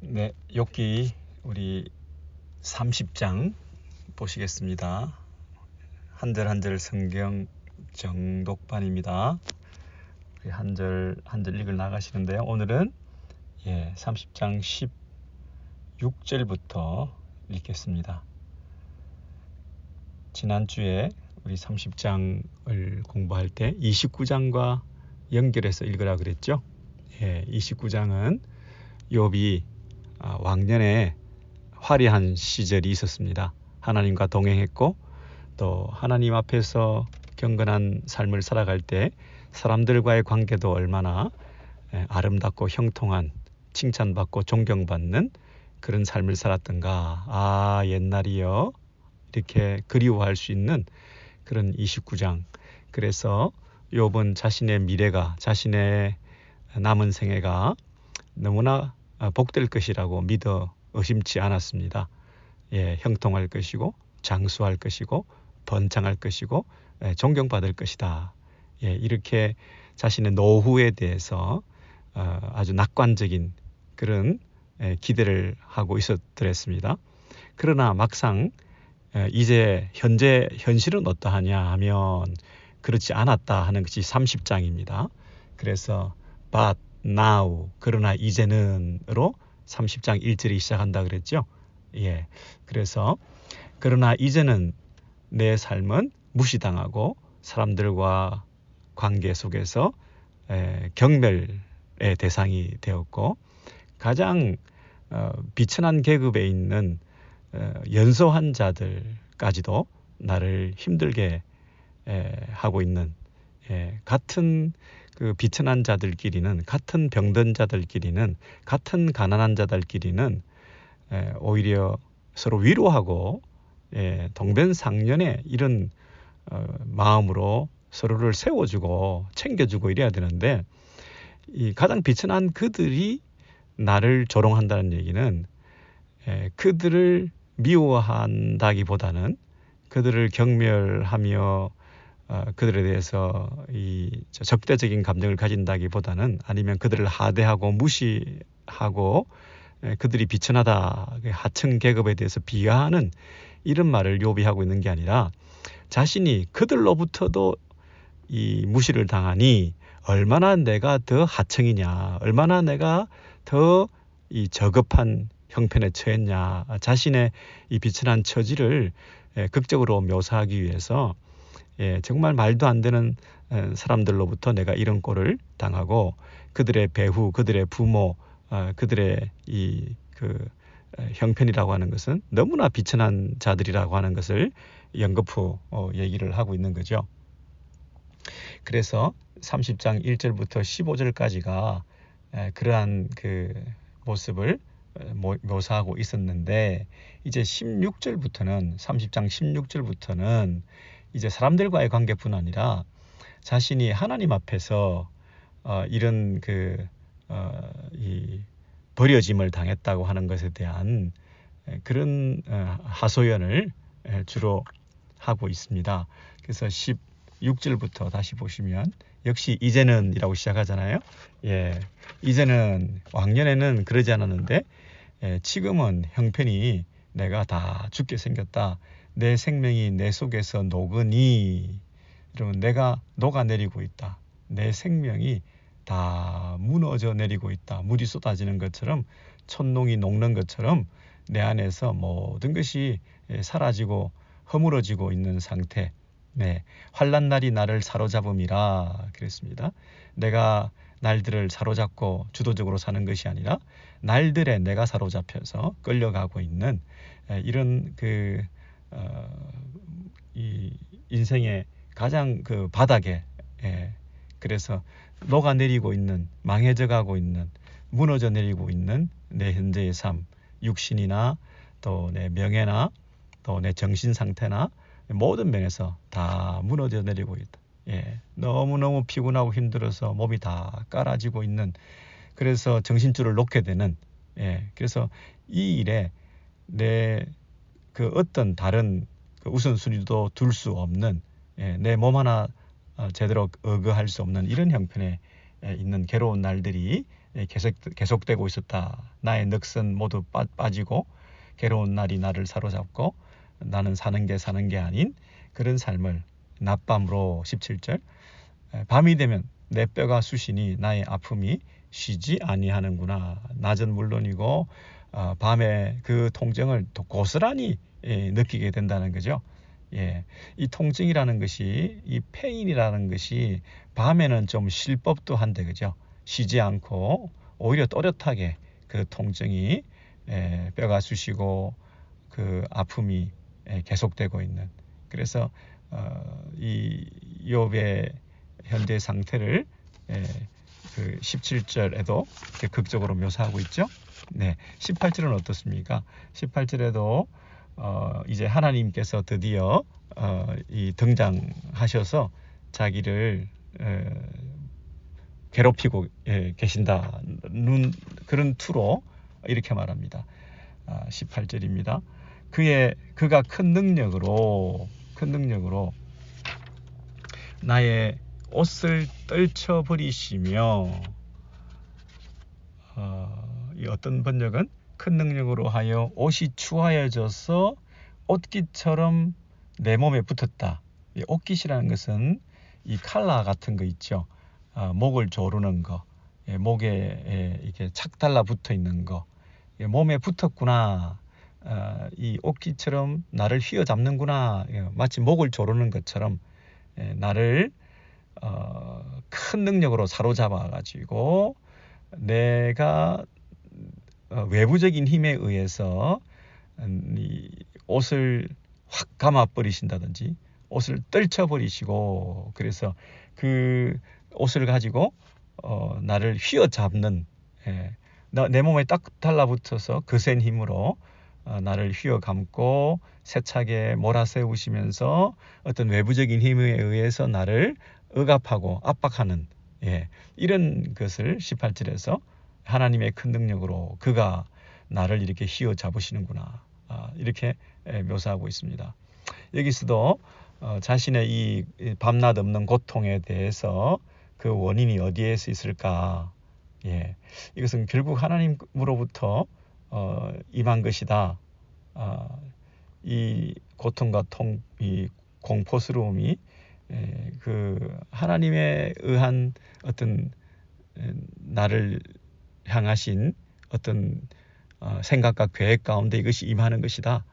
네, 욥기 우리 30장 보시겠습니다. 한 절 한 절 성경 정독반입니다. 우리 한 절 한 절 읽어 나가시는데요. 오늘은 30장 16절부터 읽겠습니다. 지난주에 우리 30장을 공부할 때 29장과 연결해서 읽으라 그랬죠. 29장은 욥이 왕년에 화려한 시절이 있었습니다. 하나님과 동행했고 또 하나님 앞에서 경건한 삶을 살아갈 때 사람들과의 관계도 얼마나 아름답고 형통한, 칭찬받고 존경받는 그런 삶을 살았던가. 옛날이요, 이렇게 그리워할 수 있는 그런 29장. 그래서 욥은 자신의 미래가, 자신의 남은 생애가 너무나 복될 것이라고 믿어 의심치 않았습니다. 형통할 것이고 장수할 것이고 번창할 것이고 존경받을 것이다. 이렇게 자신의 노후에 대해서 아주 낙관적인 그런 기대를 하고 있었더랬습니다. 그러나 막상 이제 현실은 어떠하냐 하면 그렇지 않았다 하는 것이 30장입니다. 그래서 but now, 그러나 이제는으로 30장 1절이 시작한다 그랬죠. 그래서 그러나 이제는 내 삶은 무시당하고 사람들과 관계 속에서 경멸의 대상이 되었고 가장 비천한 계급에 있는 연소한 자들까지도 나를 힘들게 하고 있는 같은 그 비천한 자들끼리는, 같은 병든 자들끼리는, 같은 가난한 자들끼리는 오히려 서로 위로하고 동변상련의 이런 마음으로 서로를 세워주고 챙겨주고 이래야 되는데, 이 가장 비천한 그들이 나를 조롱한다는 얘기는 그들을 미워한다기보다는 그들을 경멸하며 그들에 대해서 이 적대적인 감정을 가진다기보다는, 아니면 그들을 하대하고 무시하고 그들이 비천하다, 하층 계급에 대해서 비하하는 이런 말을 욥이 하고 있는 게 아니라, 자신이 그들로부터도 이 무시를 당하니 얼마나 내가 더 하층이냐, 얼마나 내가 더 이 저급한 형편에 처했냐, 자신의 이 비천한 처지를 극적으로 묘사하기 위해서 정말 말도 안 되는 사람들로부터 내가 이런 꼴을 당하고, 그들의 배후, 그들의 부모, 그들의 이 형편이라고 하는 것은 너무나 비천한 자들이라고 하는 것을 연거푸 얘기를 하고 있는 거죠. 그래서 30장 1절부터 15절까지가 그러한 그 모습을 묘사하고 있었는데, 이제 16절부터는, 30장 16절부터는 이제 사람들과의 관계뿐 아니라 자신이 하나님 앞에서 이런 이 버려짐을 당했다고 하는 것에 대한 그런 하소연을 주로 하고 있습니다. 그래서 16절부터 다시 보시면 역시 이제는 이라고 시작하잖아요. 이제는, 왕년에는 그러지 않았는데 지금은 형편이 내가 다 죽게 생겼다. 내 생명이 내 속에서 녹으니, 그러면 내가 녹아내리고 있다. 내 생명이 다 무너져 내리고 있다. 물이 쏟아지는 것처럼, 촛농이 녹는 것처럼 내 안에서 모든 것이 사라지고 허물어지고 있는 상태. 환난 날이 나를 사로잡음이라 그랬습니다. 내가 날들을 사로잡고 주도적으로 사는 것이 아니라 날들에 내가 사로잡혀서 끌려가고 있는 이런 이 인생의 가장 그 바닥에, 그래서 녹아내리고 있는, 망해져 가고 있는, 무너져 내리고 있는 내 현재의 삶, 육신이나 또 내 명예나 또 내 정신 상태나 모든 면에서 다 무너져 내리고 있다. 너무너무 피곤하고 힘들어서 몸이 다 깔아지고 있는, 그래서 정신줄을 놓게 되는, 그래서 이 일에 내 어떤 다른 우선순위도 둘 수 없는, 내 몸 하나 제대로 의거할 수 없는 이런 형편에 있는 괴로운 날들이 계속되고 있었다. 나의 넋은 모두 빠지고 괴로운 날이 나를 사로잡고 나는 사는 게 아닌 그런 삶을 낮밤으로 17절 밤이 되면 내 뼈가 쑤시니 나의 아픔이 쉬지 아니하는구나. 낮은 물론이고 밤에 그 통증을 또 고스란히 느끼게 된다는 거죠. 예, 이 통증이라는 것이 이 페인이라는 것이 밤에는 좀 쉴 법도 한데 그죠. 쉬지 않고 오히려 또렷하게 그 통증이 뼈가 쑤시고 그 아픔이 계속되고 있는. 그래서 이 욥의 현재 상태를 그 17절에도 극적으로 묘사하고 있죠. 네, 18절은 어떻습니까? 18절에도 이제 하나님께서 드디어 이 등장하셔서 자기를 괴롭히고 계신다는 그런 투로 이렇게 말합니다. 18절입니다. 그가 큰 능력으로 나의 옷을 떨쳐버리시며 이 어떤 번역은 큰 능력으로 하여 옷이 추하여져서 옷깃처럼 내 몸에 붙었다. 이 옷깃이라는 것은 이 칼라 같은 거 있죠. 목을 조르는 거, 목에 이렇게 착 달라붙어 있는 거, 몸에 붙었구나. 이 옷깃처럼 나를 휘어잡는구나. 마치 목을 조르는 것처럼 나를 큰 능력으로 사로잡아 가지고 내가 외부적인 힘에 의해서 이 옷을 확 감아 버리신다든지 옷을 떨쳐 버리시고 그래서 그 옷을 가지고 나를 휘어잡는 내 몸에 딱 달라붙어서 거센 힘으로 나를 휘어감고 세차게 몰아세우시면서 어떤 외부적인 힘에 의해서 나를 억압하고 압박하는 이런 것을 18절에서 하나님의 큰 능력으로 그가 나를 이렇게 휘어잡으시는구나 이렇게 묘사하고 있습니다. 여기서도 자신의 이 밤낮 없는 고통에 대해서 그 원인이 어디에서 있을까? 이것은 결국 하나님으로부터 임한 것이다. 이 고통과 이 공포스러움이 그 하나님에 의한 어떤 나를 향하신 어떤 생각과 계획 가운데 이것이 임하는 것이다.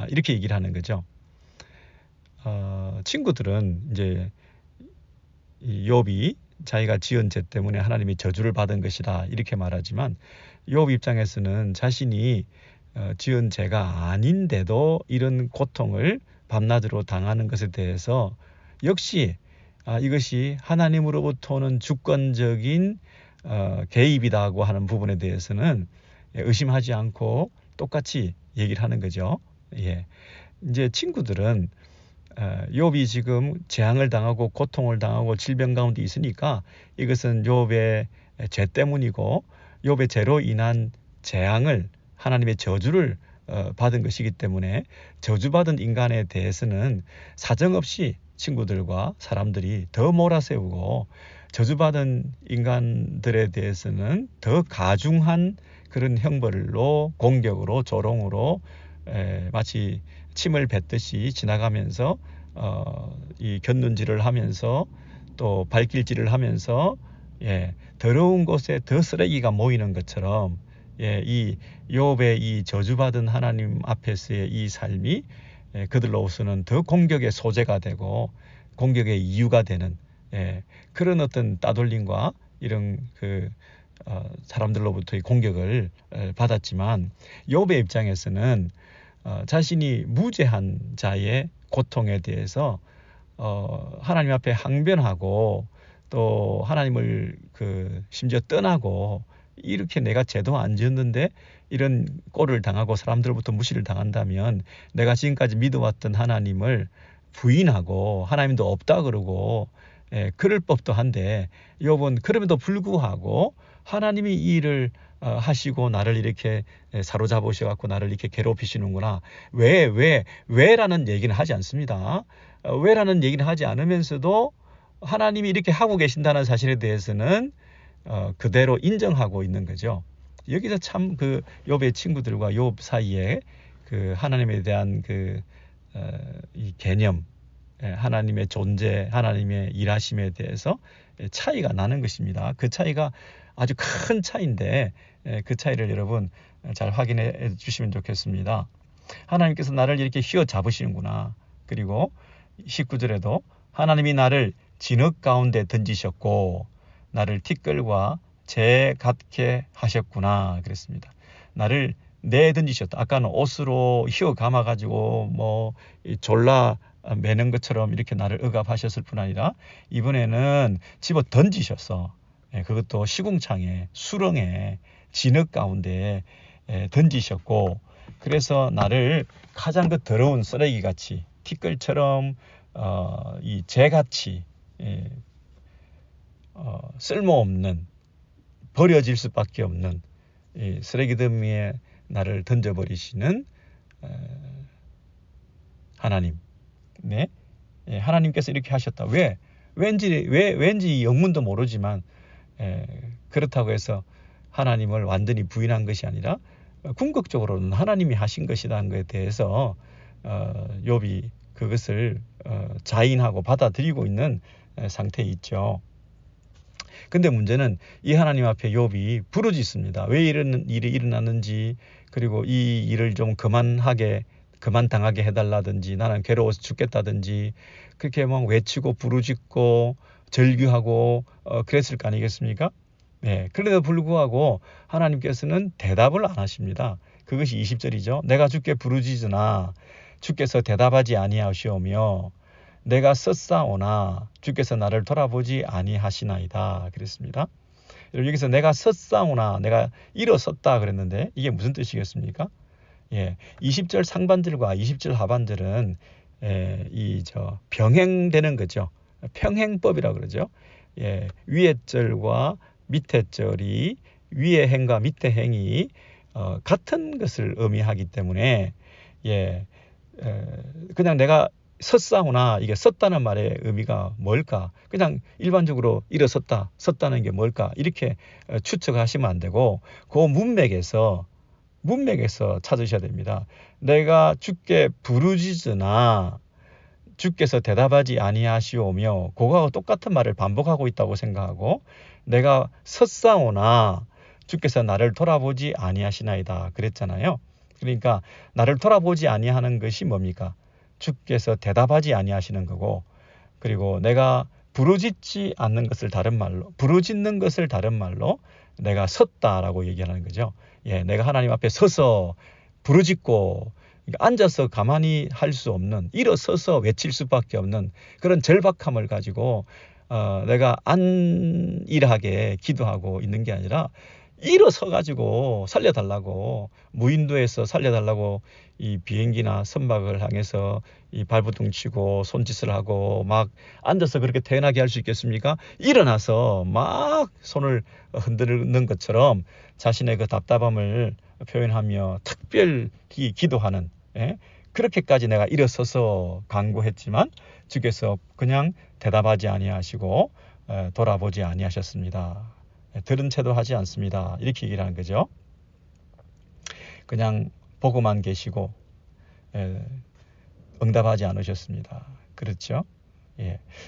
이렇게 얘기를 하는 거죠. 친구들은 이제 이 욥이 자기가 지은 죄 때문에 하나님이 저주를 받은 것이다 이렇게 말하지만 욥 입장에서는 자신이 지은 죄가 아닌데도 이런 고통을 밤낮으로 당하는 것에 대해서 역시 이것이 하나님으로부터 오는 주권적인 개입이라고 하는 부분에 대해서는 의심하지 않고 똑같이 얘기를 하는 거죠. 이제 친구들은 욥이 지금 재앙을 당하고 고통을 당하고 질병 가운데 있으니까 이것은 욥의 죄 때문이고 욥의 죄로 인한 재앙을 하나님의 저주를 받은 것이기 때문에 저주받은 인간에 대해서는 사정없이 친구들과 사람들이 더 몰아세우고 저주받은 인간들에 대해서는 더 가중한 그런 형벌로 공격으로 조롱으로 마치 침을 뱉듯이 지나가면서 이 곁눈질을 하면서 또 발길질을 하면서 더러운 곳에 더 쓰레기가 모이는 것처럼 이 욥의 이 저주받은 하나님 앞에서의 이 삶이 그들로서는 더 공격의 소재가 되고 공격의 이유가 되는 그런 어떤 따돌림과 이런 그 사람들로부터의 공격을 받았지만 욥의 입장에서는 자신이 무죄한 자의 고통에 대해서 하나님 앞에 항변하고 또 하나님을 심지어 떠나고 이렇게 내가 죄도 안 지었는데 이런 꼴을 당하고 사람들로부터 무시를 당한다면 내가 지금까지 믿어왔던 하나님을 부인하고 하나님도 없다 그러고 그럴 법도 한데 욥은 그럼에도 불구하고 하나님이 이 일을 하시고 나를 이렇게 사로잡으셔갖고 나를 이렇게 괴롭히시는구나. 왜라는 얘기는 하지 않습니다. 왜라는 얘기는 하지 않으면서도 하나님이 이렇게 하고 계신다는 사실에 대해서는 그대로 인정하고 있는 거죠. 여기서 참 그 욥의 친구들과 욥 사이에 그 하나님에 대한 이 개념, 하나님의 존재, 하나님의 일하심에 대해서 차이가 나는 것입니다. 그 차이가 아주 큰 차이인데 그 차이를 여러분 잘 확인해 주시면 좋겠습니다. 하나님께서 나를 이렇게 휘어 잡으시는구나. 그리고 19절에도 하나님이 나를 진흙 가운데 던지셨고 나를 티끌과 재 같게 하셨구나 그랬습니다. 나를 내던지셨다. 아까는 옷으로 휘어 감아가지고 뭐 졸라 매는 것처럼 이렇게 나를 억압하셨을 뿐 아니라 이번에는 집어 던지셨어. 그것도 시궁창에 수렁에 진흙 가운데 던지셨고 그래서 나를 가장 그 더러운 쓰레기같이 티끌처럼 이 재같이 쓸모없는 버려질 수밖에 없는 이 쓰레기 더미에 나를 던져버리시는 하나님. 네, 하나님께서 이렇게 하셨다. 왠지 영문도 모르지만 그렇다고 해서 하나님을 완전히 부인한 것이 아니라 궁극적으로는 하나님이 하신 것이라는 것에 대해서 욥이 그것을 자인하고 받아들이고 있는 상태에 있죠. 근데 문제는 이 하나님 앞에 욥이 부르짖습니다. 왜 이런 일이 일어났는지, 그리고 이 일을 좀 그만 당하게 해달라든지, 나는 괴로워서 죽겠다든지, 그렇게 막 외치고 부르짖고 절규하고 그랬을 거 아니겠습니까? 네, 그래도 불구하고 하나님께서는 대답을 안 하십니다. 그것이 20절이죠. 내가 주께 부르짖으나 주께서 대답하지 아니하시오며 내가 섰사오나 주께서 나를 돌아보지 아니하시나이다 그랬습니다. 여기서 내가 섰사오나, 내가 일어섰다 그랬는데 이게 무슨 뜻이겠습니까? 20절 상반절과 20절 하반절은 병행되는 거죠. 평행법이라고 그러죠. 위에 절과 밑에 절이, 위에 행과 밑에 행이 같은 것을 의미하기 때문에 그냥 내가 섰사오나, 이게 섰다는 말의 의미가 뭘까? 그냥 일반적으로 일어섰다, 섰다는 게 뭘까? 이렇게 추측하시면 안 되고 그 문맥에서 찾으셔야 됩니다. 내가 주께 부르짖으나 주께서 대답하지 아니하시오며, 그거하고 똑같은 말을 반복하고 있다고 생각하고, 내가 섰사오나 주께서 나를 돌아보지 아니하시나이다 그랬잖아요. 그러니까 나를 돌아보지 아니하는 것이 뭡니까? 주께서 대답하지 아니하시는 거고, 그리고 내가 부르짖는 것을 다른 말로 내가 섰다라고 얘기하는 거죠. 내가 하나님 앞에 서서 부르짖고, 앉아서 가만히 할 수 없는, 일어서서 외칠 수밖에 없는 그런 절박함을 가지고 내가 안일하게 기도하고 있는 게 아니라 일어서 가지고 살려달라고, 무인도에서 살려달라고 이 비행기나 선박을 향해서 이 발버둥 치고 손짓을 하고 막 앉아서 그렇게 태어나게 할 수 있겠습니까? 일어나서 막 손을 흔드는 것처럼 자신의 그 답답함을 표현하며 특별히 기도하는, 그렇게까지 내가 일어서서 간구했지만 주께서 그냥 대답하지 아니하시고 돌아보지 아니하셨습니다. 들은 채도 하지 않습니다. 이렇게 얘기를 하는 거죠. 그냥 보고만 계시고 응답하지 않으셨습니다. 그렇죠?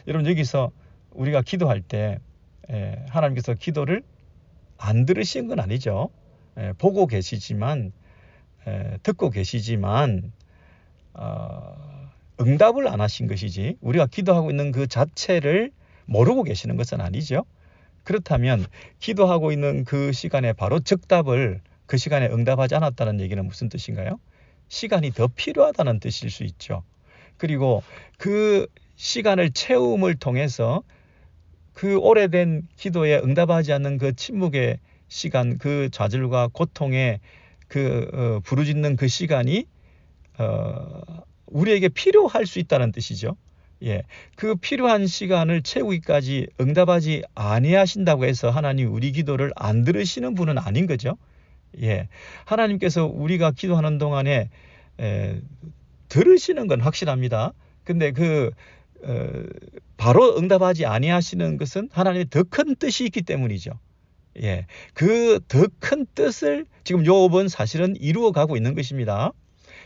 여러분, 여기서 우리가 기도할 때 하나님께서 기도를 안 들으신 건 아니죠. 보고 계시지만, 듣고 계시지만 응답을 안 하신 것이지, 우리가 기도하고 있는 그 자체를 모르고 계시는 것은 아니죠. 그렇다면 기도하고 있는 그 시간에 바로 즉답을, 그 시간에 응답하지 않았다는 얘기는 무슨 뜻인가요? 시간이 더 필요하다는 뜻일 수 있죠. 그리고 그 시간을 채움을 통해서 그 오래된 기도에 응답하지 않는 그 침묵의 시간, 그 좌절과 고통에 부르짖는 그 시간이 우리에게 필요할 수 있다는 뜻이죠. 그 필요한 시간을 채우기까지 응답하지 아니하신다고 해서 하나님 우리 기도를 안 들으시는 분은 아닌 거죠. 하나님께서 우리가 기도하는 동안에 들으시는 건 확실합니다. 근데 바로 응답하지 아니하시는 것은 하나님의 더 큰 뜻이 있기 때문이죠. 예, 그 더 큰 뜻을 지금 욥은 사실은 이루어 가고 있는 것입니다.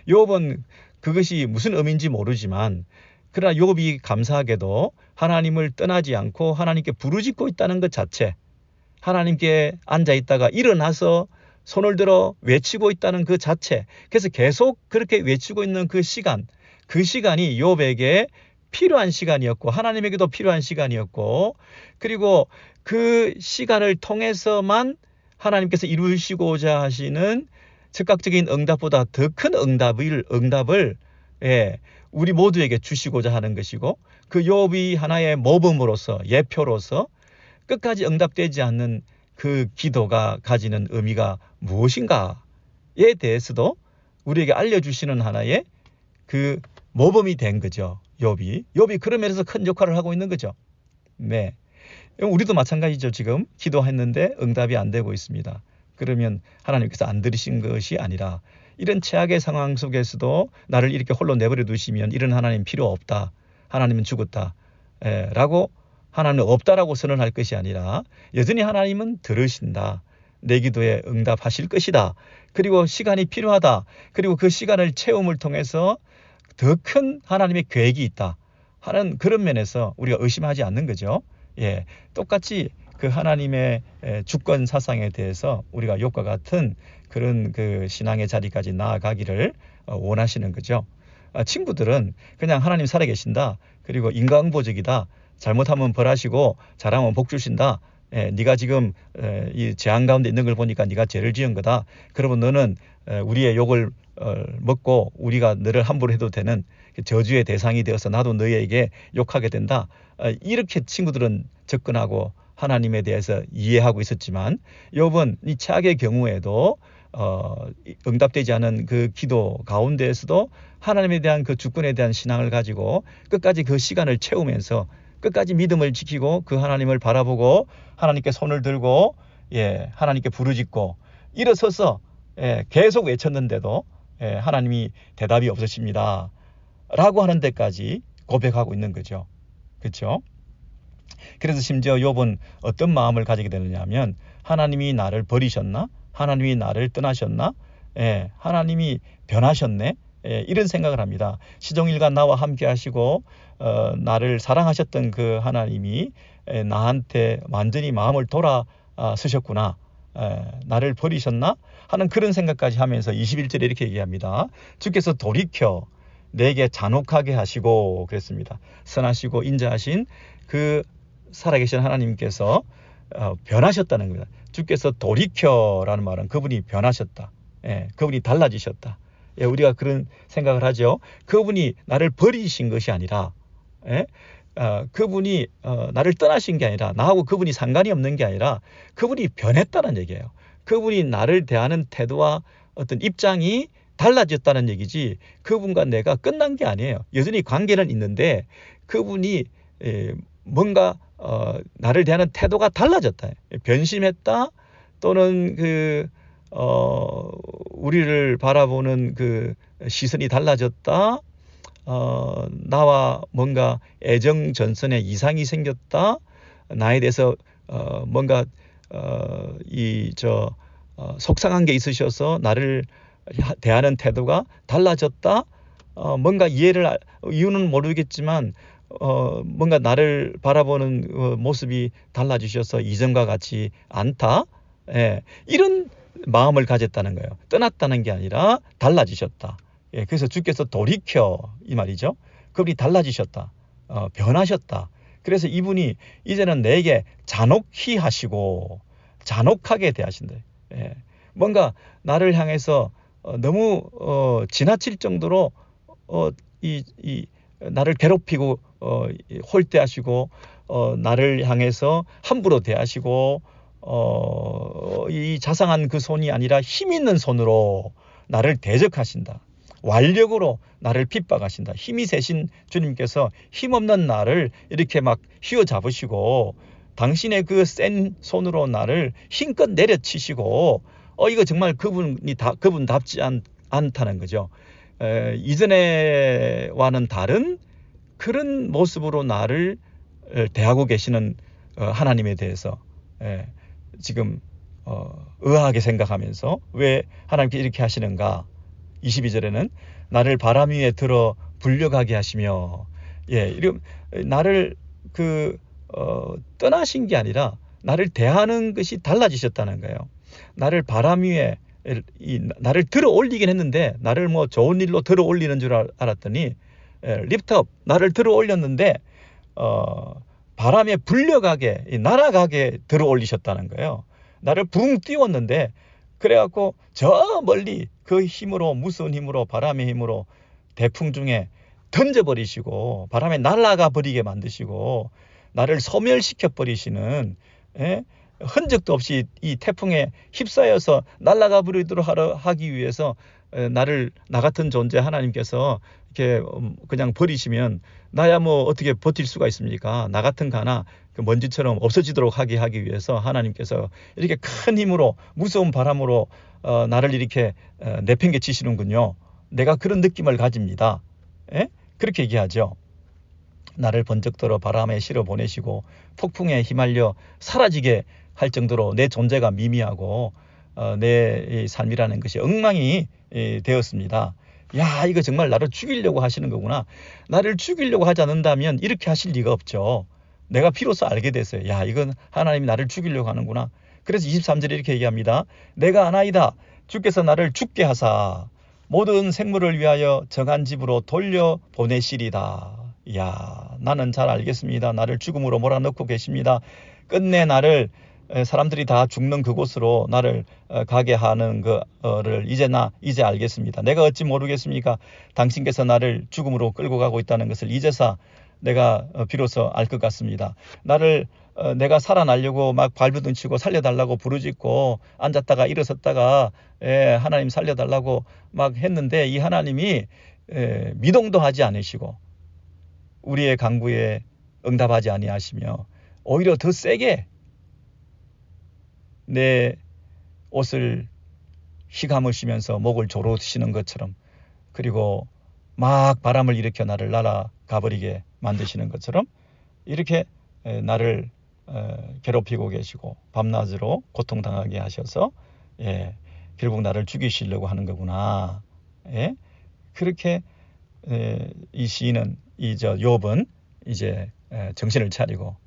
욥은 그것이 무슨 의미인지 모르지만 그러나 욥이 감사하게도 하나님을 떠나지 않고 하나님께 부르짖고 있다는 것 자체, 하나님께 앉아 있다가 일어나서 손을 들어 외치고 있다는 그 자체, 그래서 계속 그렇게 외치고 있는 그 시간이 욥에게 필요한 시간이었고 하나님에게도 필요한 시간이었고, 그리고 그 시간을 통해서만 하나님께서 이루시고자 하시는 즉각적인 응답보다 더 큰 응답을 우리 모두에게 주시고자 하는 것이고, 그 욥이 하나의 모범으로서 예표로서 끝까지 응답되지 않는 그 기도가 가지는 의미가 무엇인가에 대해서도 우리에게 알려주시는 하나의 그 모범이 된 거죠. 욥이 그런 면에서 큰 역할을 하고 있는 거죠. 네, 우리도 마찬가지죠. 지금 기도했는데 응답이 안 되고 있습니다. 그러면 하나님께서 안 들으신 것이 아니라 이런 최악의 상황 속에서도 나를 이렇게 홀로 내버려 두시면 이런 하나님 필요 없다, 하나님은 죽었다 라고, 하나님은 없다라고 선언할 것이 아니라 여전히 하나님은 들으신다, 내 기도에 응답하실 것이다, 그리고 시간이 필요하다, 그리고 그 시간을 체험을 통해서 더 큰 하나님의 계획이 있다 하는 그런 면에서 우리가 의심하지 않는 거죠. 예, 똑같이 그 하나님의 주권 사상에 대해서 우리가 욥과 같은 그런 그 신앙의 자리까지 나아가기를 원하시는 거죠. 친구들은 그냥 하나님 살아계신다, 그리고 인과응보적이다, 잘못하면 벌하시고 잘하면 복 주신다, 네가 지금 이 재앙 가운데 있는 걸 보니까 네가 죄를 지은 거다, 그러면 너는 우리의 욕을 먹고 우리가 너를 함부로 해도 되는 저주의 대상이 되어서 나도 너희에게 욕하게 된다, 이렇게 친구들은 접근하고 하나님에 대해서 이해하고 있었지만, 욥은 이 최악의 경우에도 응답되지 않은 그 기도 가운데에서도 하나님에 대한 그 주권에 대한 신앙을 가지고 끝까지 그 시간을 채우면서 끝까지 믿음을 지키고 그 하나님을 바라보고 하나님께 손을 들고 하나님께 부르짖고 일어서서 계속 외쳤는데도 하나님이 대답이 없으십니다 라고 하는 데까지 고백하고 있는 거죠. 그렇죠? 그래서 심지어 욥은 어떤 마음을 가지게 되느냐 하면, 하나님이 나를 버리셨나? 하나님이 나를 떠나셨나? 하나님이 변하셨네? 이런 생각을 합니다. 시종일관 나와 함께 하시고 나를 사랑하셨던 그 하나님이 나한테 완전히 마음을 돌아서셨구나, 나를 버리셨나? 하는 그런 생각까지 하면서 21절에 이렇게 얘기합니다. 주께서 돌이켜 내게 잔혹하게 하시고, 그랬습니다. 선하시고 인자하신 그 살아계신 하나님께서 변하셨다는 겁니다. 주께서 돌이켜라는 말은 그분이 변하셨다, 그분이 달라지셨다. 우리가 그런 생각을 하죠. 그분이 나를 버리신 것이 아니라 그분이 나를 떠나신 게 아니라, 나하고 그분이 상관이 없는 게 아니라 그분이 변했다는 얘기예요. 그분이 나를 대하는 태도와 어떤 입장이 달라졌다는 얘기지, 그분과 내가 끝난 게 아니에요. 여전히 관계는 있는데 그분이 뭔가 나를 대하는 태도가 달라졌다, 변심했다, 또는 우리를 바라보는 그 시선이 달라졌다, 나와 뭔가 애정 전선에 이상이 생겼다, 나에 대해서 뭔가 속상한 게 있으셔서 나를 대하는 태도가 달라졌다, 뭔가 이유는 모르겠지만 뭔가 나를 바라보는 모습이 달라지셔서 이전과 같이 않다, 이런 마음을 가졌다는 거예요. 떠났다는 게 아니라 달라지셨다. 그래서 주께서 돌이켜, 이 말이죠. 그분이 달라지셨다, 변하셨다. 그래서 이분이 이제는 내게 잔혹히 하시고 잔혹하게 대하신다. 뭔가 나를 향해서 너무 지나칠 정도로 나를 괴롭히고 홀대하시고 나를 향해서 함부로 대하시고 이 자상한 그 손이 아니라 힘 있는 손으로 나를 대적하신다. 완력으로 나를 핍박하신다. 힘이 세신 주님께서 힘없는 나를 이렇게 막 휘어잡으시고 당신의 그 센 손으로 나를 힘껏 내려치시고 이거 정말 그분답지 않다는 거죠. 이전에와는 다른 그런 모습으로 나를 대하고 계시는 하나님에 대해서 지금 의아하게 생각하면서 왜 하나님께 이렇게 하시는가? 22절에는 나를 바람 위에 들어 불려가게 하시며, 이런 나를 떠나신 게 아니라 나를 대하는 것이 달라지셨다는 거예요. 나를 바람 위에 나를 들어 올리긴 했는데, 나를 뭐 좋은 일로 들어 올리는 줄 알았더니 리프트업, 나를 들어 올렸는데 바람에 불려가게, 날아가게 들어 올리셨다는 거예요. 나를 붕 띄웠는데, 그래갖고 저 멀리 그 힘으로, 무서운 힘으로, 바람의 힘으로 대풍 중에 던져버리시고 바람에 날아가 버리게 만드시고 나를 소멸시켜 버리시는, 흔적도 없이 이 태풍에 휩싸여서 날아가 버리도록 하기 위해서 나 같은 존재 하나님께서 이렇게 그냥 버리시면 나야 뭐 어떻게 버틸 수가 있습니까? 나 같은 가나 그 먼지처럼 없어지도록 하기 위해서 하나님께서 이렇게 큰 힘으로, 무서운 바람으로 나를 이렇게 내팽개치시는군요. 내가 그런 느낌을 가집니다. 그렇게 얘기하죠. 나를 번쩍들어 바람에 실어 보내시고 폭풍에 휘말려 사라지게 할 정도로 내 존재가 미미하고 내 삶이라는 것이 엉망이 되었습니다. 야, 이거 정말 나를 죽이려고 하시는 거구나. 나를 죽이려고 하지 않는다면 이렇게 하실 리가 없죠. 내가 비로소 알게 됐어요. 야, 이건 하나님이 나를 죽이려고 하는구나. 그래서 23절에 이렇게 얘기합니다. 내가 아나이다. 주께서 나를 죽게 하사 모든 생물을 위하여 정한 집으로 돌려 보내시리다. 이야, 나는 잘 알겠습니다. 나를 죽음으로 몰아넣고 계십니다. 끝내 나를 사람들이 다 죽는 그곳으로 나를 가게 하는 거를 이제 알겠습니다. 내가 어찌 모르겠습니까? 당신께서 나를 죽음으로 끌고 가고 있다는 것을 이제서 내가 비로소 알 것 같습니다. 내가 살아나려고 막 발부둥치고 살려달라고 부르짖고 앉았다가 일어섰다가 하나님 살려달라고 막 했는데, 이 하나님이 미동도 하지 않으시고 우리의 간구에 응답하지 아니하시며 오히려 더 세게 내 옷을 휘감으시면서 목을 조르시는 것처럼, 그리고 막 바람을 일으켜 나를 날아가 버리게 만드시는 것처럼 이렇게 나를 괴롭히고 계시고 밤낮으로 고통당하게 하셔서 결국 나를 죽이시려고 하는 거구나. 그렇게 이 시인은, 욥은 이제 정신을 차리고,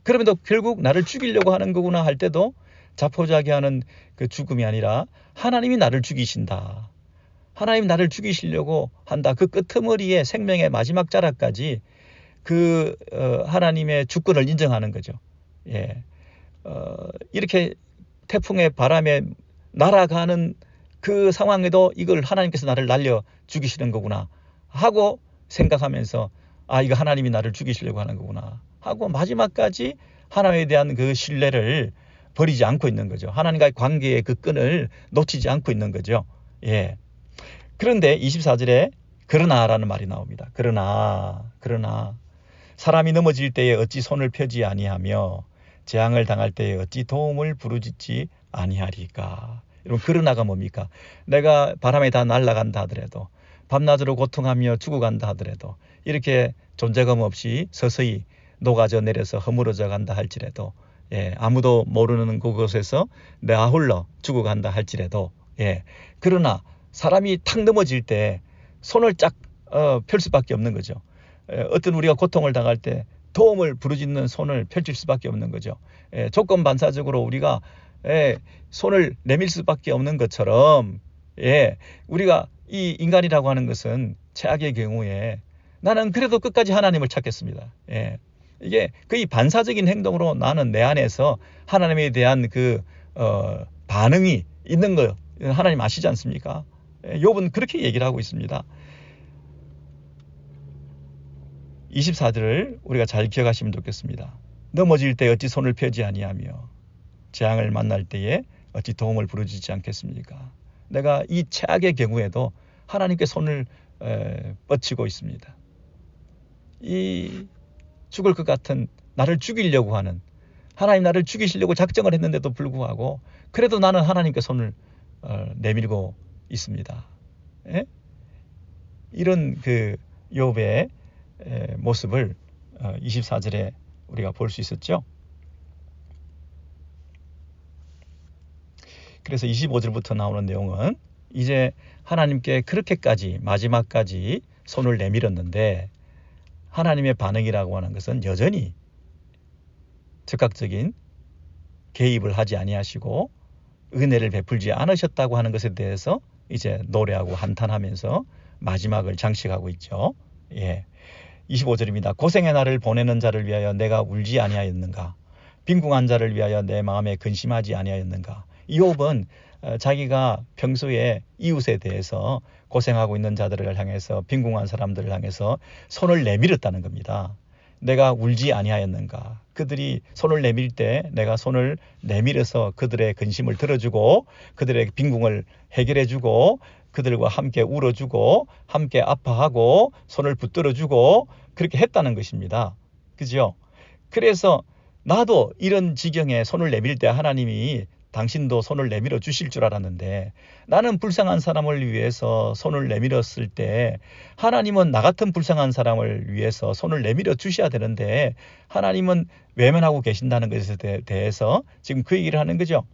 그럼에도 결국 나를 죽이려고 하는 거구나 할 때도 자포자기하는 그 죽음이 아니라 하나님이 나를 죽이신다. 하나님 나를 죽이시려고 한다. 그 끄트머리에 생명의 마지막 자락까지 그 하나님의 주권을 인정하는 거죠. 이렇게 태풍의 바람에 날아가는 그 상황에도 이걸 하나님께서 나를 날려 죽이시는 거구나 하고 생각하면서, 아, 이거 하나님이 나를 죽이시려고 하는 거구나 하고 마지막까지 하나님에 대한 그 신뢰를 버리지 않고 있는 거죠. 하나님과의 관계의 그 끈을 놓치지 않고 있는 거죠. 그런데 24절에 그러나라는 말이 나옵니다. 그러나 사람이 넘어질 때에 어찌 손을 펴지 아니하며 재앙을 당할 때에 어찌 도움을 부르짖지 아니하리까. 여러분, 그러나가 뭡니까? 내가 바람에 다 날아간다 하더라도, 밤낮으로 고통하며 죽어간다 하더라도, 이렇게 존재감 없이 서서히 녹아져 내려서 허물어져 간다 할지라도, 아무도 모르는 그곳에서 나 홀로 죽어간다 할지라도, 그러나 사람이 탁 넘어질 때 손을 쫙 펼 수밖에 없는 거죠. 어떤 우리가 고통을 당할 때 도움을 부르짖는 손을 펼칠 수밖에 없는 거죠. 조건 반사적으로 우리가 손을 내밀 수밖에 없는 것처럼, 우리가 이 인간이라고 하는 것은 최악의 경우에 나는 그래도 끝까지 하나님을 찾겠습니다. 이게 거의 반사적인 행동으로 나는 내 안에서 하나님에 대한 그 반응이 있는 거 하나님 아시지 않습니까? 욥은 그렇게 얘기를 하고 있습니다. 24절을 우리가 잘 기억하시면 좋겠습니다. 넘어질 때 어찌 손을 펴지 아니하며 재앙을 만날 때에 어찌 도움을 부르짖지 않겠습니까? 내가 이 최악의 경우에도 하나님께 손을 뻗치고 있습니다. 이 죽을 것 같은, 나를 죽이려고 하는, 하나님 나를 죽이시려고 작정을 했는데도 불구하고 그래도 나는 하나님께 손을 내밀고 있습니다. 이런 그 욥의 모습을 24절에 우리가 볼 수 있었죠. 그래서 25절부터 나오는 내용은 이제 하나님께 그렇게까지 마지막까지 손을 내밀었는데 하나님의 반응이라고 하는 것은 여전히 즉각적인 개입을 하지 아니하시고 은혜를 베풀지 않으셨다고 하는 것에 대해서 이제 노래하고 한탄하면서 마지막을 장식하고 있죠. 25절입니다. 고생의 날을 보내는 자를 위하여 내가 울지 아니하였는가? 빈궁한 자를 위하여 내 마음에 근심하지 아니하였는가? 이욥은 자기가 평소에 이웃에 대해서 고생하고 있는 자들을 향해서 빈궁한 사람들을 향해서 손을 내밀었다는 겁니다. 내가 울지 아니하였는가? 그들이 손을 내밀 때 내가 손을 내밀어서 그들의 근심을 들어주고 그들의 빈궁을 해결해주고 그들과 함께 울어주고 함께 아파하고 손을 붙들어주고 그렇게 했다는 것입니다. 그죠? 그래서 나도 이런 지경에 손을 내밀 때 하나님이 당신도 손을 내밀어 주실 줄 알았는데 나는 불쌍한 사람을 위해서 손을 내밀었을 때 하나님은 나 같은 불쌍한 사람을 위해서 손을 내밀어 주셔야 되는데 하나님은 외면하고 계신다는 것에 대해서 지금 그 얘기를 하는 거죠.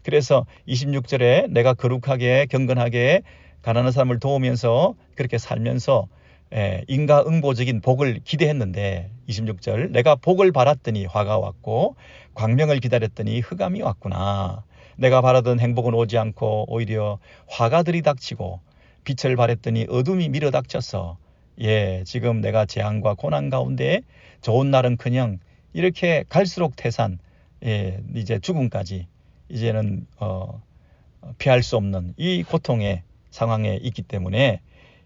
그래서 26절에 내가 거룩하게 경건하게 가난한 사람을 도우면서 그렇게 살면서 인과응보적인 복을 기대했는데 26절 내가 복을 바랐더니 화가 왔고 광명을 기다렸더니 흑암이 왔구나. 내가 바라던 행복은 오지 않고 오히려 화가 들이닥치고 빛을 바랬더니 어둠이 밀어닥쳤어. 지금 내가 재앙과 고난 가운데 좋은 날은커녕 이렇게 갈수록 태산 이제 죽음까지 이제는 피할 수 없는 이 고통의 상황에 있기 때문에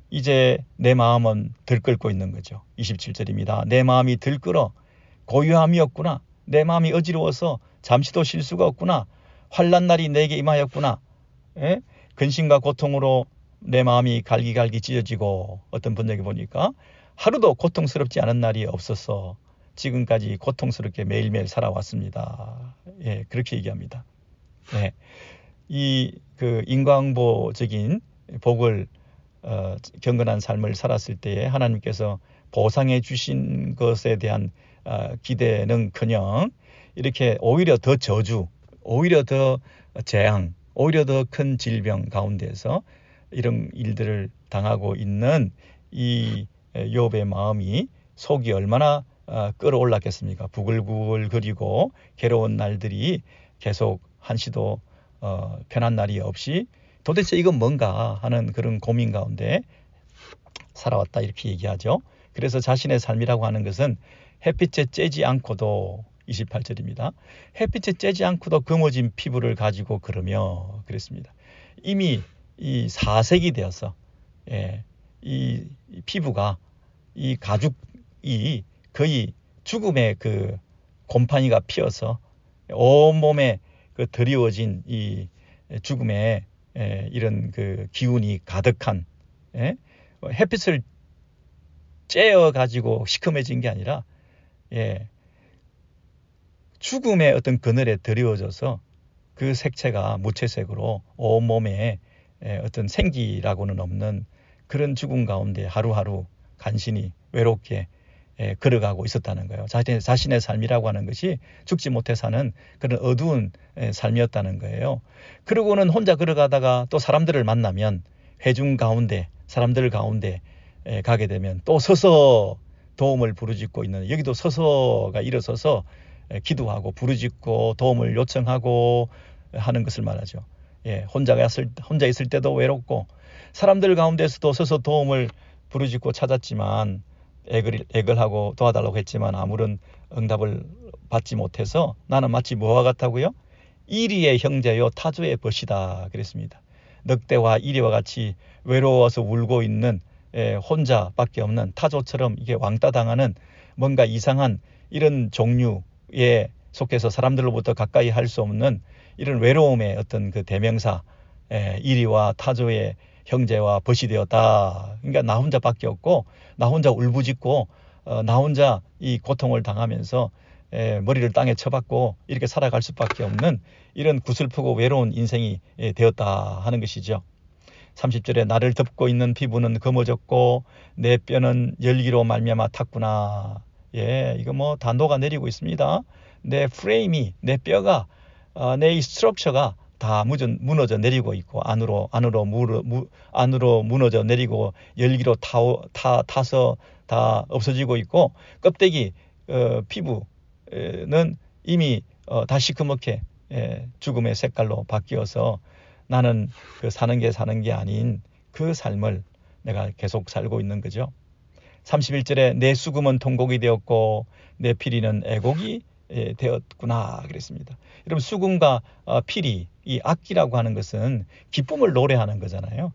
이제 내 마음은 들끓고 있는 거죠. 27절입니다. 내 마음이 들끓어 고요함이었구나. 내 마음이 어지러워서 잠시도 쉴 수가 없구나. 환난 날이 내게 임하였구나. 근심과 고통으로 내 마음이 갈기갈기 찢어지고 어떤 번역에 보니까 하루도 고통스럽지 않은 날이 없었어. 지금까지 고통스럽게 매일매일 살아왔습니다. 그렇게 얘기합니다. 이 인과응보적인 복을 경건한 삶을 살았을 때에 하나님께서 보상해 주신 것에 대한 기대는커녕 이렇게 오히려 더 저주, 오히려 더 재앙, 오히려 더 큰 질병 가운데서 이런 일들을 당하고 있는 이 욥의 마음이 속이 얼마나 끌어올랐겠습니까? 부글부글 거리고 괴로운 날들이 계속 한시도 편한 날이 없이 도대체 이건 뭔가 하는 그런 고민 가운데 살아왔다 이렇게 얘기하죠. 그래서 자신의 삶이라고 하는 것은 햇빛에 쬐지 않고도 28절입니다. 햇빛에 쬐지 않고도 검어진 피부를 가지고 그러며 그랬습니다. 이미 이 사색이 되어서 이 피부가 이 가죽이 거의 죽음의 그 곰팡이가 피어서 온몸에 그 드리워진 이 죽음의 이런 그 기운이 가득한 햇빛을 쬐어 가지고 시커매진 게 아니라 죽음의 어떤 그늘에 드리워져서 그 색채가 무채색으로 온몸에 어떤 생기라고는 없는 그런 죽음 가운데 하루하루 간신히 외롭게 걸어가고 있었다는 거예요. 자신의 삶이라고 하는 것이 죽지 못해 사는 그런 어두운 삶이었다는 거예요. 그러고는 혼자 걸어가다가 또 사람들을 만나면 회중 가운데 사람들 가운데 가게 되면 또 서서 도움을 부르짖고 있는 여기도 서서가 일어서서 기도하고 부르짖고 도움을 요청하고 하는 것을 말하죠. 혼자 있을 때도 외롭고 사람들 가운데서도 서서 도움을 부르짖고 찾았지만 애걸하고 도와달라고 했지만 아무런 응답을 받지 못해서 나는 마치 뭐와 같다고요? 이리의 형제요 타조의 벗이다 그랬습니다. 늑대와 이리와 같이 외로워서 울고 있는 혼자밖에 없는 타조처럼 이게 왕따당하는 뭔가 이상한 이런 종류에 속해서 사람들로부터 가까이 할 수 없는 이런 외로움의 어떤 그 대명사 이리와 타조의 형제와 벗이 되었다. 그러니까 나 혼자밖에 없고 나 혼자 울부짖고 나 혼자 이 고통을 당하면서 머리를 땅에 쳐박고 이렇게 살아갈 수밖에 없는 이런 구슬프고 외로운 인생이 되었다 하는 것이죠. 30절에 나를 덮고 있는 피부는 검어졌고 내 뼈는 열기로 말미암아 탔구나. 이거 뭐 단도가 내리고 있습니다. 내 프레임이 내 뼈가 내 이 스트럭처가 다 무너져 내리고 있고 안으로 무너져 내리고 열기로 타서 다 없어지고 있고 껍데기 피부는 이미 다 시커멓게 죽음의 색깔로 바뀌어서 나는 그 사는 게 아닌 그 삶을 내가 계속 살고 있는 거죠. 31절에 내 수금은 통곡이 되었고 내 피리는 애곡이 되었구나 그랬습니다. 여러분 수금과 피리, 이 악기라고 하는 것은 기쁨을 노래하는 거잖아요.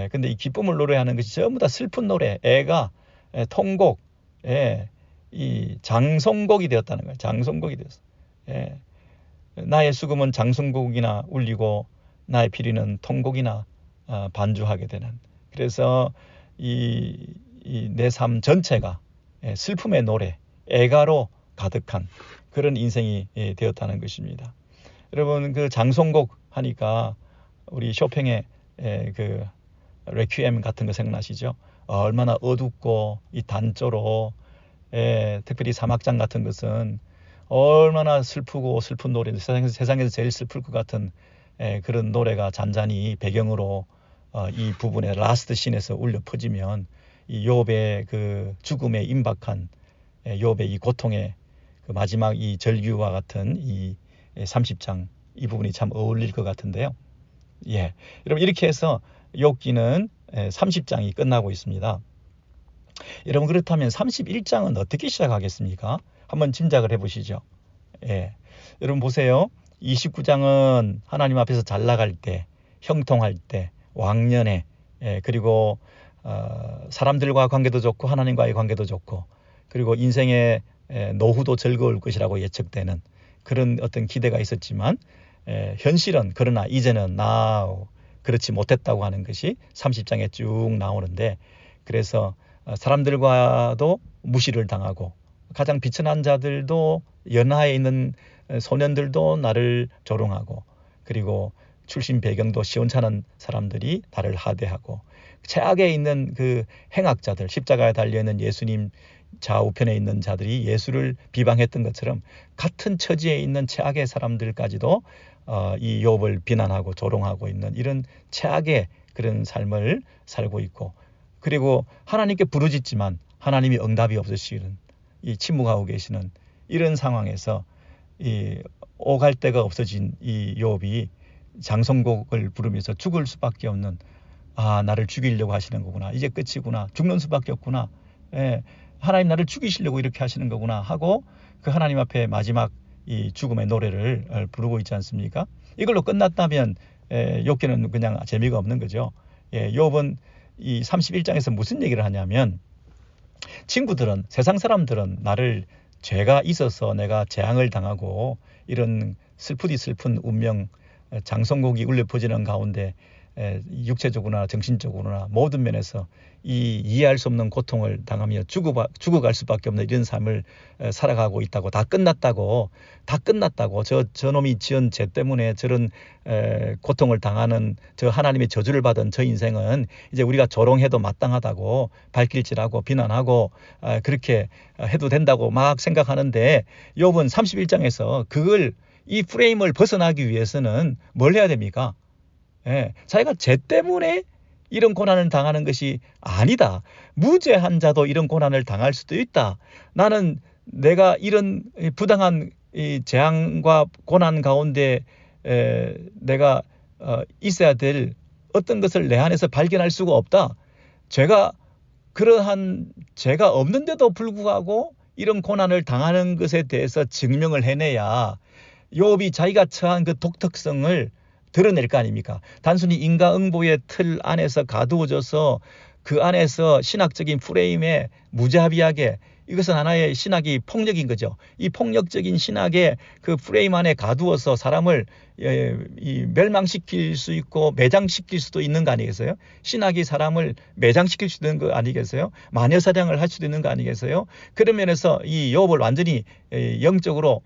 근데 이 기쁨을 노래하는 것이 전부 다 슬픈 노래, 애가 통곡, 이 장송곡이 되었다는 거예요. 장송곡이 되었어. 나의 수금은 장송곡이나 울리고 나의 피리는 통곡이나 반주하게 되는. 그래서 이 내 삶 전체가 슬픔의 노래, 애가로 가득한 그런 인생이 되었다는 것입니다. 여러분 그 장송곡 하니까 우리 쇼팽의 그 레퀴엠 같은 거 생각나시죠? 얼마나 어둡고 이 단조로 특별히 사막장 같은 것은 얼마나 슬프고 슬픈 노래, 세상에서 제일 슬플 것 같은 그런 노래가 잔잔히 배경으로 이 부분에 라스트 씬에서 울려 퍼지면 이 욥의 그 죽음에 임박한 욥의 이 고통의 그 마지막 이 절규와 같은 이 30장 이 부분이 참 어울릴 것 같은데요. 여러분 이렇게 해서 욥기는 30장이 끝나고 있습니다. 여러분 그렇다면 31장은 어떻게 시작하겠습니까? 한번 짐작을 해보시죠. 여러분 보세요. 29장은 하나님 앞에서 잘 나갈 때, 형통할 때, 왕년에, 그리고 사람들과 관계도 좋고 하나님과의 관계도 좋고 그리고 인생의 노후도 즐거울 것이라고 예측되는 그런 어떤 기대가 있었지만 현실은 그러나 이제는 그렇지 못했다고 하는 것이 30장에 쭉 나오는데 그래서 사람들과도 무시를 당하고 가장 비천한 자들도 연하에 있는 소년들도 나를 조롱하고 그리고 출신 배경도 시원찮은 사람들이 나를 하대하고 최악에 있는 그 행악자들 십자가에 달려있는 예수님 좌우편에 있는 자들이 예수를 비방했던 것처럼 같은 처지에 있는 최악의 사람들까지도 이 욥을 비난하고 조롱하고 있는 이런 최악의 그런 삶을 살고 있고 그리고 하나님께 부르짖지만 하나님이 응답이 없으시는 이 침묵하고 계시는 이런 상황에서 이 오갈 데가 없어진 이 욥이 장송곡을 부르면서 죽을 수밖에 없는 나를 죽이려고 하시는 거구나. 이제 끝이구나. 죽는 수밖에 없구나. 하나님 나를 죽이시려고 이렇게 하시는 거구나 하고 그 하나님 앞에 마지막 이 죽음의 노래를 부르고 있지 않습니까? 이걸로 끝났다면 욥기는 그냥 재미가 없는 거죠. 욥은 이 31장에서 무슨 얘기를 하냐면 친구들은 세상 사람들은 나를 죄가 있어서 내가 재앙을 당하고 이런 슬프디 슬픈 운명 장송곡이 울려 퍼지는 가운데 육체적으로나 정신적으로나 모든 면에서 이 이해할 수 없는 고통을 당하며 죽어갈 수밖에 없는 이런 삶을 살아가고 있다고 다 끝났다고 저놈이 지은 죄 때문에 저런 고통을 당하는 저 하나님의 저주를 받은 저 인생은 이제 우리가 조롱해도 마땅하다고 발길질하고 비난하고 그렇게 해도 된다고 막 생각하는데 욥은 31장에서 이 프레임을 벗어나기 위해서는 뭘 해야 됩니까? 자기가 죄 때문에 이런 고난을 당하는 것이 아니다. 무죄한 자도 이런 고난을 당할 수도 있다. 나는 내가 이런 부당한 이 재앙과 고난 가운데 내가 있어야 될 어떤 것을 내 안에서 발견할 수가 없다. 그러한 죄가 없는데도 불구하고 이런 고난을 당하는 것에 대해서 증명을 해내야 욥이 자기가 처한 그 독특성을 드러낼 거 아닙니까? 단순히 인과응보의 틀 안에서 가두어져서 그 안에서 신학적인 프레임에 무자비하게 이것은 하나의 신학이 폭력인 거죠. 이 폭력적인 신학의 그 프레임 안에 가두어서 사람을 멸망시킬 수 있고 매장시킬 수도 있는 거 아니겠어요? 신학이 사람을 매장시킬 수도 있는 거 아니겠어요? 마녀사냥을 할 수도 있는 거 아니겠어요? 그런 면에서 이 욥을 완전히 영적으로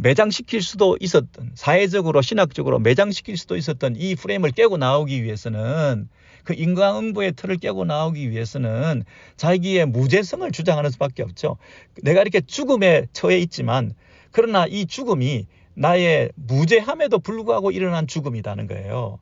매장시킬 수도 있었던 사회적으로 신학적으로 매장시킬 수도 있었던 이 프레임을 깨고 나오기 위해서는 그 인과응보의 틀을 깨고 나오기 위해서는 자기의 무죄성을 주장하는 수밖에 없죠. 내가 이렇게 죽음에 처해 있지만 그러나 이 죽음이 나의 무죄함에도 불구하고 일어난 죽음이라는 거예요.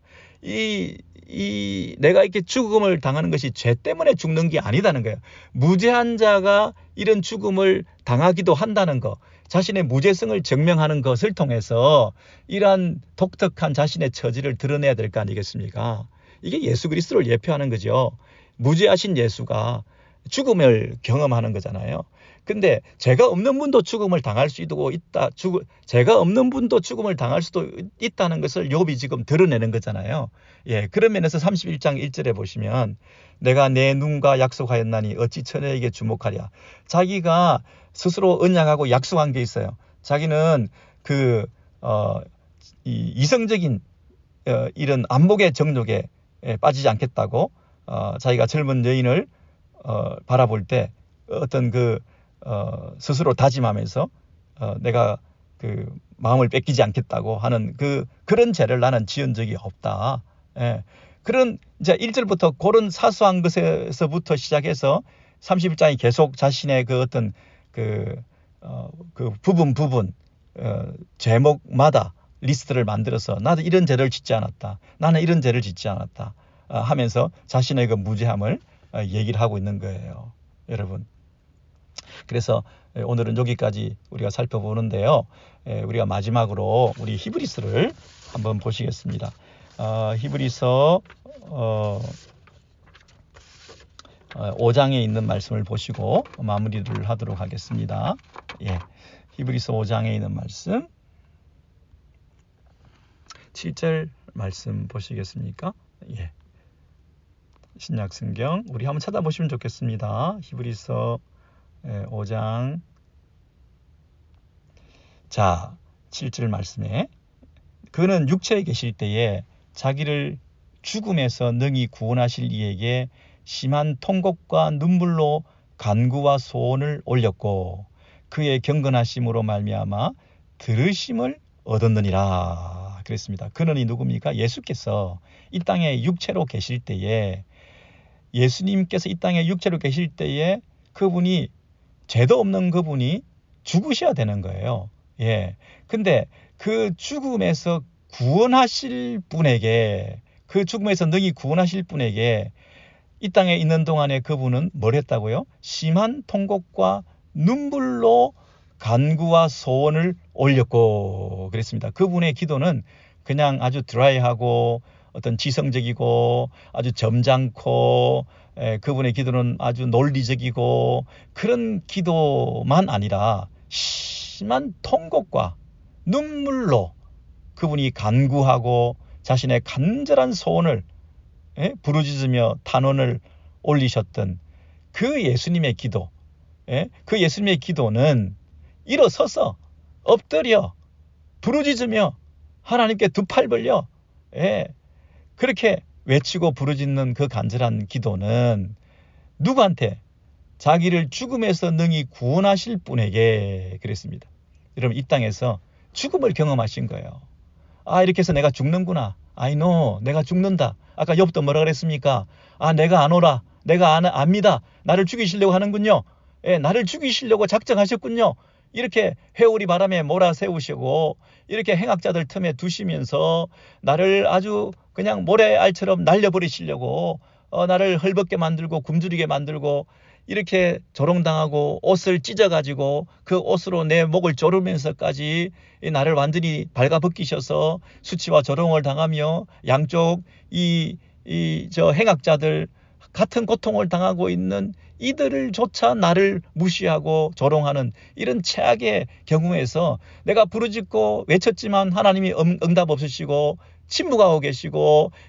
내가 이렇게 죽음을 당하는 것이 죄 때문에 죽는 게 아니다는 거예요. 무죄한 자가 이런 죽음을 당하기도 한다는 거, 자신의 무죄성을 증명하는 것을 통해서 이러한 독특한 자신의 처지를 드러내야 될 거 아니겠습니까? 이게 예수 그리스도를 예표하는 거죠. 무죄하신 예수가 죽음을 경험하는 거잖아요. 근데 죄가 없는 분도 죽음을 당할 수도 있다. 죄가 없는 분도 죽음을 당할 수도 있다는 것을 욥이 지금 드러내는 거잖아요. 예, 그런 면에서 31장 1절에 보시면 내가 내 눈과 약속하였나니 어찌 처녀에게 주목하랴. 자기가 스스로 언약하고 약속한 게 있어요. 자기는 이성적인 이런 안목의 정욕에 빠지지 않겠다고 자기가 젊은 여인을 바라볼 때 어떤 스스로 다짐하면서 내가 마음을 뺏기지 않겠다고 하는 그런 죄를 나는 지은 적이 없다. 예. 그런 이제 1절부터 그런 사소한 것에서부터 시작해서 31장이 계속 자신의 어떤 부분 제목마다 리스트를 만들어서 나도 이런 죄를 짓지 않았다. 나는 이런 죄를 짓지 않았다. 하면서 자신의 무죄함을 얘기를 하고 있는 거예요. 여러분. 그래서 오늘은 여기까지 우리가 살펴보는데요. 우리가 마지막으로 우리 히브리서를 한번 보시겠습니다. 히브리서 5장에 있는 말씀을 보시고 마무리를 하도록 하겠습니다. 예, 히브리서 5장에 있는 말씀 7절 말씀 보시겠습니까? 예. 신약성경 우리 한번 찾아보시면 좋겠습니다. 히브리서 5장 자 7절 말씀에 그는 육체에 계실 때에 자기를 죽음에서 능히 구원하실 이에게 심한 통곡과 눈물로 간구와 소원을 올렸고 그의 경건하심으로 말미암아 들으심을 얻었느니라 그랬습니다. 그는이 누굽니까? 예수께서 이 땅에 육체로 계실 때에 예수님께서 이 땅에 육체로 계실 때에 그분이 죄도 없는 그분이 죽으셔야 되는 거예요. 예. 근데 그 죽음에서 구원하실 분에게 그 죽음에서 능히 구원하실 분에게 이 땅에 있는 동안에 그분은 뭘 했다고요? 심한 통곡과 눈물로 간구와 소원을 올렸고 그랬습니다. 그분의 기도는 그냥 아주 드라이하고 어떤 지성적이고 아주 점잖고 그분의 기도는 아주 논리적이고 그런 기도만 아니라 심한 통곡과 눈물로 그분이 간구하고 자신의 간절한 소원을 부르짖으며 탄원을 올리셨던 그 예수님의 기도, 그 예수님의 기도는 일어서서 엎드려 부르짖으며 하나님께 두 팔 벌려 그렇게 외치고 부르짖는 그 간절한 기도는 누구한테? 자기를 죽음에서 능히 구원하실 분에게 그랬습니다. 여러분 이 땅에서 죽음을 경험하신 거예요. 이렇게 해서 내가 죽는구나. I know 내가 죽는다. 아까 욥도 뭐라 그랬습니까? 내가 안 오라. 내가 압니다. 나를 죽이시려고 하는군요. 나를 죽이시려고 작정하셨군요. 이렇게 회오리 바람에 몰아세우시고 이렇게 행악자들 틈에 두시면서 나를 아주 그냥 모래알처럼 날려버리시려고 나를 헐벗게 만들고 굶주리게 만들고 이렇게 조롱당하고 옷을 찢어가지고 그 옷으로 내 목을 조르면서까지 나를 완전히 발가벗기셔서 수치와 조롱을 당하며 양쪽 저 행악자들 같은 고통을 당하고 있는 이들을 조차 나를 무시하고 조롱하는 이런 최악의 경우에서 내가 부르짖고 외쳤지만 하나님이 응답 없으시고 침묵하고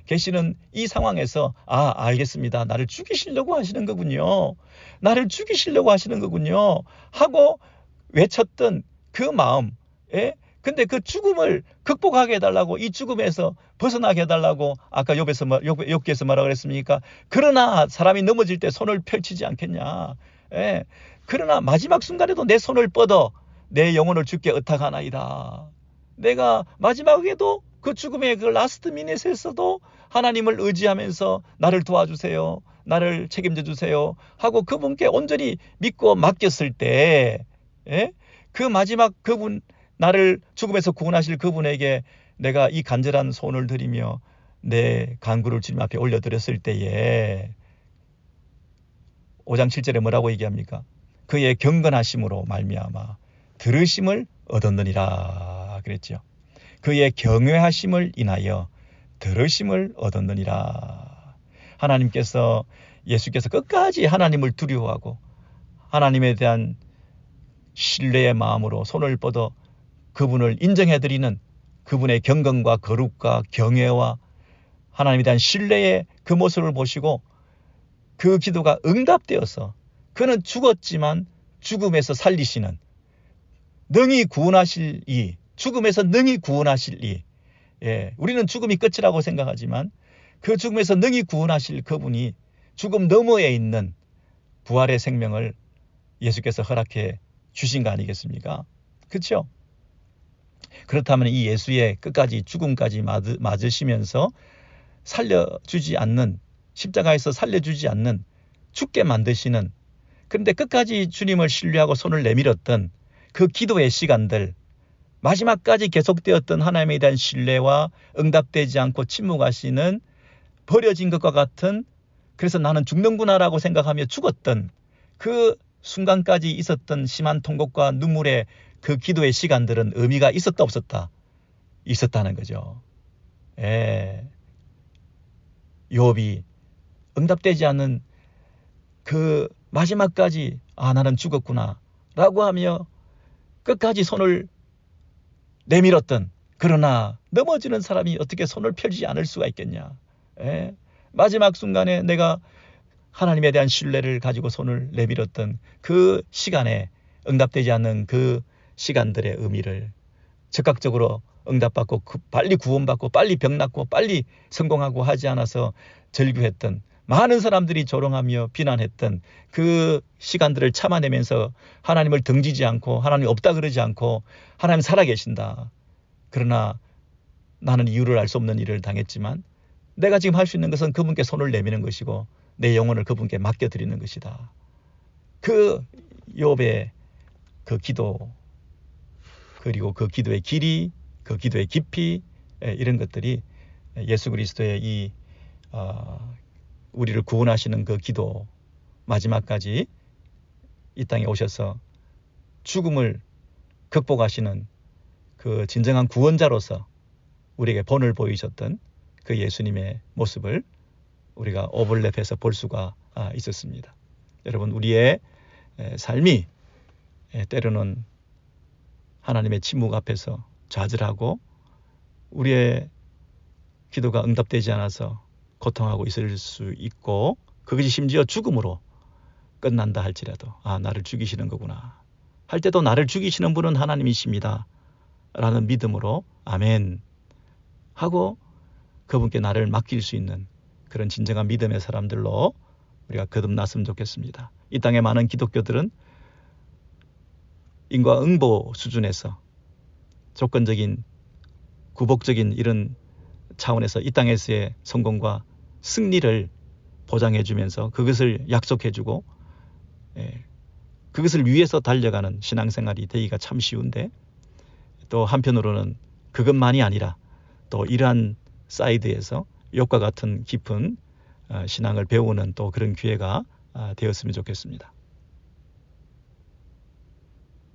계시는 이 상황에서 알겠습니다. 나를 죽이시려고 하시는 거군요. 나를 죽이시려고 하시는 거군요. 하고 외쳤던 그 마음. 근데 그 죽음을 극복하게 해달라고 이 죽음에서 벗어나게 해달라고 아까 욥기에서 뭐라고 그랬습니까? 그러나 사람이 넘어질 때 손을 펼치지 않겠냐. 그러나 마지막 순간에도 내 손을 뻗어 내 영혼을 주께 의탁하나이다. 내가 마지막에도 그 죽음의 그 라스트 미닛에서도 하나님을 의지하면서 나를 도와주세요. 나를 책임져 주세요. 하고 그분께 온전히 믿고 맡겼을 때 그 마지막 그분 나를 죽음에서 구원하실 그분에게 내가 이 간절한 손을 들이며 내 간구를 주님 앞에 올려드렸을 때에 5장 7절에 뭐라고 얘기합니까? 그의 경건하심으로 말미암아 들으심을 얻었느니라 그랬죠. 그의 경외하심을 인하여 들으심을 얻었느니라. 하나님께서 예수께서 끝까지 하나님을 두려워하고 하나님에 대한 신뢰의 마음으로 손을 뻗어 그분을 인정해드리는 그분의 경건과 거룩과 경외와 하나님에 대한 신뢰의 그 모습을 보시고 그 기도가 응답되어서 그는 죽었지만 죽음에서 살리시는 능히 구원하실 이 죽음에서 능히 구원하실 이 우리는 죽음이 끝이라고 생각하지만 그 죽음에서 능히 구원하실 그분이 죽음 너머에 있는 부활의 생명을 예수께서 허락해 주신 거 아니겠습니까? 그렇죠? 그렇다면 이 예수의 끝까지 죽음까지 맞으시면서 살려주지 않는 십자가에서 살려주지 않는 죽게 만드시는 그런데 끝까지 주님을 신뢰하고 손을 내밀었던 그 기도의 시간들 마지막까지 계속되었던 하나님에 대한 신뢰와 응답되지 않고 침묵하시는 버려진 것과 같은 그래서 나는 죽는구나라고 생각하며 죽었던 그 순간까지 있었던 심한 통곡과 눈물의 그 기도의 시간들은 의미가 있었다 없었다? 있었다는 거죠. 욥이 응답되지 않는 그 마지막까지 나는 죽었구나 라고 하며 끝까지 손을 내밀었던 그러나 넘어지는 사람이 어떻게 손을 펴지 않을 수가 있겠냐. 마지막 순간에 내가 하나님에 대한 신뢰를 가지고 손을 내밀었던 그 시간에 응답되지 않는 그 시간들의 의미를 즉각적으로 응답받고 빨리 구원받고 빨리 병 낫고 빨리 성공하고 하지 않아서 절규했던 많은 사람들이 조롱하며 비난했던 그 시간들을 참아내면서 하나님을 등지지 않고 하나님 없다 그러지 않고 하나님 살아계신다. 그러나 나는 이유를 알 수 없는 일을 당했지만 내가 지금 할 수 있는 것은 그분께 손을 내미는 것이고 내 영혼을 그분께 맡겨드리는 것이다. 그 욥의 그 기도 그리고 그 기도의 길이 그 기도의 깊이 이런 것들이 예수 그리스도의 이 우리를 구원하시는 그 기도 마지막까지 이 땅에 오셔서 죽음을 극복하시는 그 진정한 구원자로서 우리에게 본을 보이셨던 그 예수님의 모습을 우리가 오버랩해서 볼 수가 있었습니다. 여러분 우리의 삶이 때로는 하나님의 침묵 앞에서 좌절하고 우리의 기도가 응답되지 않아서 고통하고 있을 수 있고 그것이 심지어 죽음으로 끝난다 할지라도 나를 죽이시는 거구나 할 때도 나를 죽이시는 분은 하나님이십니다 라는 믿음으로 아멘 하고 그분께 나를 맡길 수 있는 그런 진정한 믿음의 사람들로 우리가 거듭났으면 좋겠습니다. 이 땅의 많은 기독교들은 인과응보 수준에서 조건적인 구복적인 이런 차원에서 이 땅에서의 성공과 승리를 보장해주면서 그것을 약속해주고 그것을 위해서 달려가는 신앙생활이 되기가 참 쉬운데 또 한편으로는 그것만이 아니라 또 이러한 사이드에서 욥과 같은 깊은 신앙을 배우는 또 그런 기회가 되었으면 좋겠습니다.